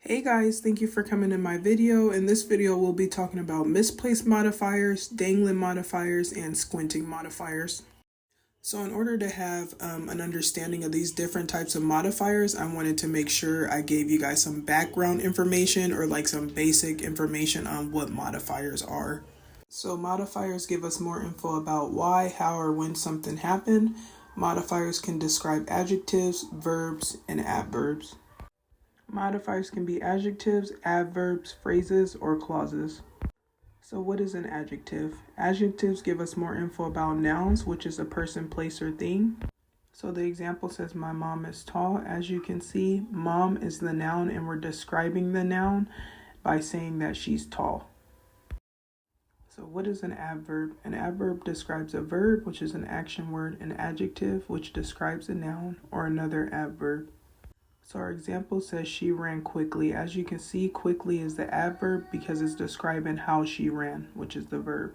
Hey guys, thank you for coming in my video. In this video, we'll be talking about misplaced modifiers, dangling modifiers, and squinting modifiers. So in order to have an understanding of these different types of modifiers, I wanted to make sure I gave you guys some background information or like some basic information on what modifiers are. So modifiers give us more info about why, how, or when something happened. Modifiers can describe adjectives, verbs, and adverbs. Modifiers can be adjectives, adverbs, phrases, or clauses. So what is an adjective? Adjectives give us more info about nouns, which is a person, place, or thing. So the example says, my mom is tall. As you can see, mom is the noun, and we're describing the noun by saying that she's tall. So what is an adverb? An adverb describes a verb, which is an action word, an adjective, which describes a noun, or another adverb. So our example says she ran quickly. As you can see, quickly is the adverb because it's describing how she ran, which is the verb.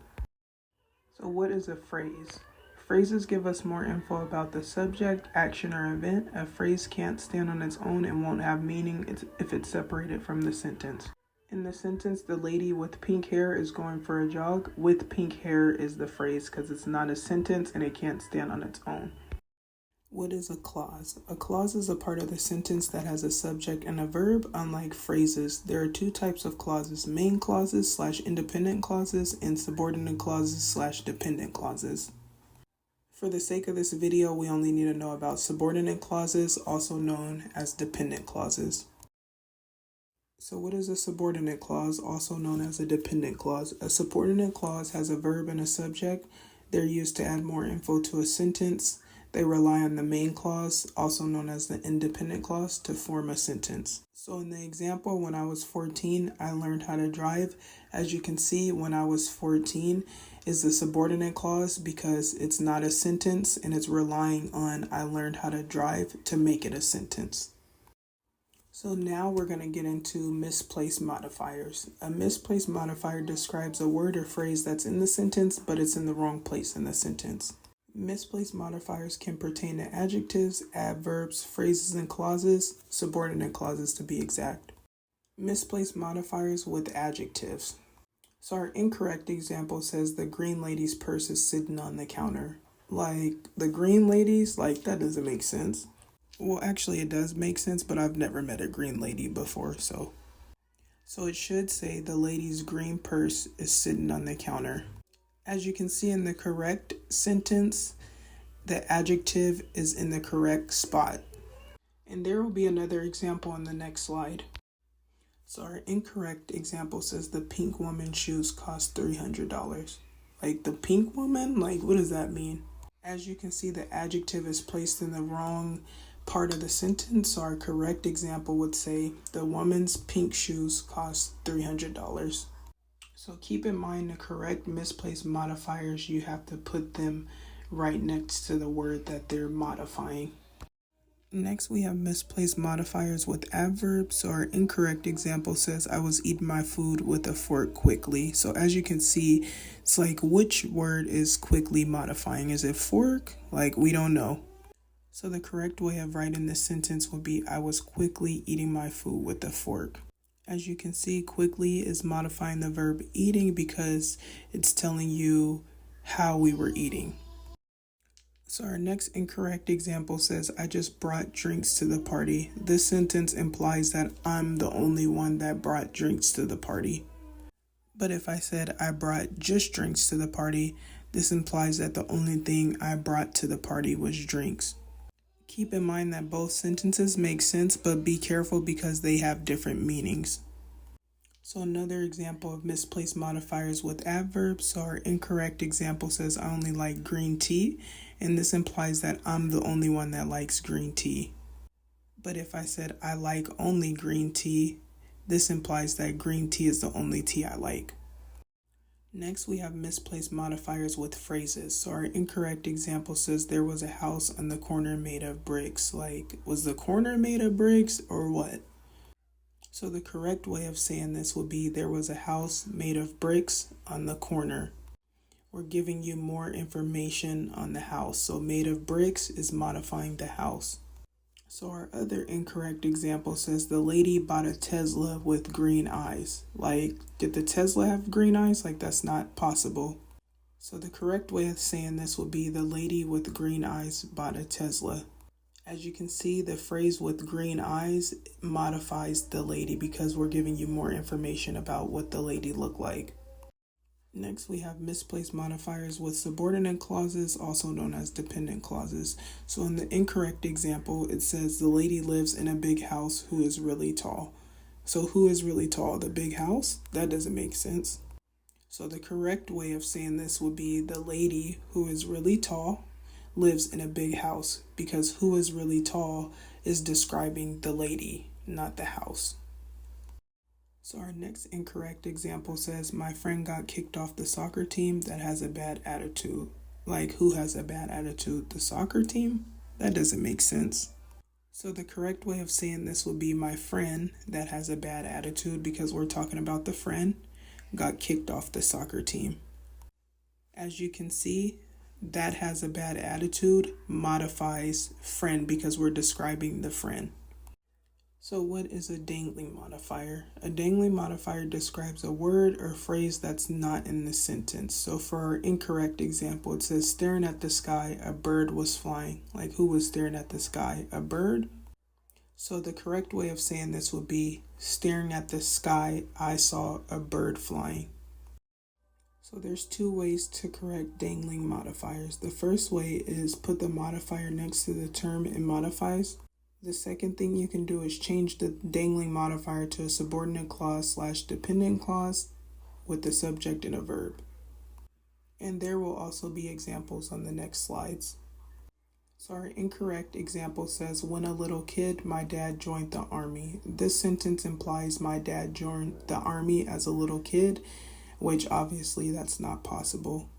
So what is a phrase? Phrases give us more info about the subject, action, or event. A phrase can't stand on its own and won't have meaning if it's separated from the sentence. In the sentence, the lady with pink hair is going for a jog. With pink hair is the phrase because it's not a sentence and it can't stand on its own. What is a clause? A clause is a part of the sentence that has a subject and a verb. Unlike phrases, there are two types of clauses: main clauses / independent clauses and subordinate clauses / dependent clauses. For the sake of this video, we only need to know about subordinate clauses, also known as dependent clauses. So what is a subordinate clause, also known as a dependent clause? A subordinate clause has a verb and a subject. They're used to add more info to a sentence. They rely on the main clause, also known as the independent clause, to form a sentence. So in the example, when I was 14, I learned how to drive. As you can see, when I was 14 is the subordinate clause because it's not a sentence and it's relying on I learned how to drive to make it a sentence. So now we're going to get into misplaced modifiers. A misplaced modifier describes a word or phrase that's in the sentence, but it's in the wrong place in the sentence. Misplaced modifiers can pertain to adjectives, adverbs, phrases, and clauses, subordinate clauses to be exact. Misplaced modifiers with adjectives. So our incorrect example says the green lady's purse is sitting on the counter. Like, the green ladies, like, that doesn't make sense. Well, actually it does make sense, but I've never met a green lady before, so it should say the lady's green purse is sitting on the counter. As you can see in the correct sentence, the adjective is in the correct spot. And there will be another example on the next slide. So our incorrect example says the pink woman's shoes cost $300. Like, the pink woman? Like, what does that mean? As you can see, the adjective is placed in the wrong part of the sentence. So our correct example would say the woman's pink shoes cost $300. So keep in mind the correct misplaced modifiers, you have to put them right next to the word that they're modifying. Next, we have misplaced modifiers with adverbs. So our incorrect example says, I was eating my food with a fork quickly. So as you can see, it's like, which word is quickly modifying? Is it fork? Like, we don't know. So the correct way of writing this sentence would be, I was quickly eating my food with a fork. As you can see, quickly is modifying the verb eating because it's telling you how we were eating. So our next incorrect example says, I just brought drinks to the party. This sentence implies that I'm the only one that brought drinks to the party. But if I said I brought just drinks to the party, this implies that the only thing I brought to the party was drinks. Keep in mind that both sentences make sense, but be careful because they have different meanings. So another example of misplaced modifiers with adverbs. So our incorrect example says, I only like green tea, and this implies that I'm the only one that likes green tea. But if I said I like only green tea, this implies that green tea is the only tea I like. Next, we have misplaced modifiers with phrases. So our incorrect example says there was a house on the corner made of bricks. Like, was the corner made of bricks or what? So the correct way of saying this would be there was a house made of bricks on the corner. We're giving you more information on the house. So made of bricks is modifying the house. So our other incorrect example says the lady bought a Tesla with green eyes. Like, did the Tesla have green eyes? Like, that's not possible. So the correct way of saying this would be the lady with green eyes bought a Tesla. As you can see, the phrase with green eyes modifies the lady because we're giving you more information about what the lady looked like. Next, we have misplaced modifiers with subordinate clauses, also known as dependent clauses. So in the incorrect example, it says the lady lives in a big house who is really tall. So who is really tall? The big house? That doesn't make sense. So the correct way of saying this would be the lady who is really tall lives in a big house, because who is really tall is describing the lady, not the house. So our next incorrect example says, my friend got kicked off the soccer team that has a bad attitude. Like, who has a bad attitude? The soccer team? That doesn't make sense. So the correct way of saying this would be my friend that has a bad attitude, because we're talking about the friend, got kicked off the soccer team. As you can see, that has a bad attitude modifies friend because we're describing the friend. So what is a dangling modifier? A dangling modifier describes a word or phrase that's not in the sentence. So for our incorrect example, it says staring at the sky, a bird was flying. Like, who was staring at the sky? A bird? So the correct way of saying this would be staring at the sky, I saw a bird flying. So there's two ways to correct dangling modifiers. The first way is put the modifier next to the term it modifies. The second thing you can do is change the dangling modifier to a subordinate clause / dependent clause with the subject and a verb. And there will also be examples on the next slides. So our incorrect example says, when a little kid, my dad joined the army. This sentence implies my dad joined the army as a little kid, which obviously that's not possible.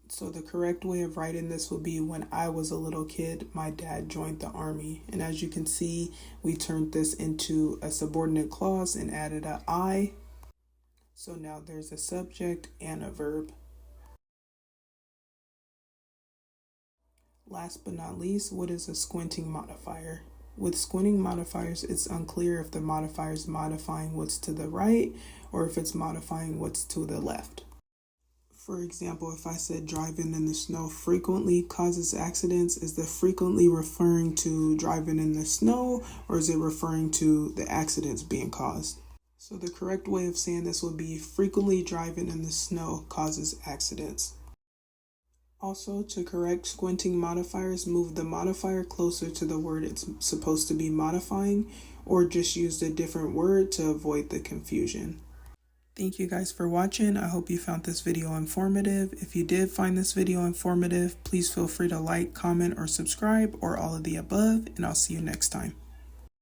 So the correct way of writing this would be, when I was a little kid, my dad joined the army. And as you can see, we turned this into a subordinate clause and added a I. So now there's a subject and a verb. Last but not least, what is a squinting modifier? With squinting modifiers, it's unclear if the modifier is modifying what's to the right or if it's modifying what's to the left. For example, if I said driving in the snow frequently causes accidents, is the frequently referring to driving in the snow, or is it referring to the accidents being caused? So the correct way of saying this would be frequently driving in the snow causes accidents. Also, to correct squinting modifiers, move the modifier closer to the word it's supposed to be modifying, or just use a different word to avoid the confusion. Thank you guys for watching. I hope you found this video informative. If you did find this video informative, please feel free to like, comment, or subscribe, or all of the above, and I'll see you next time.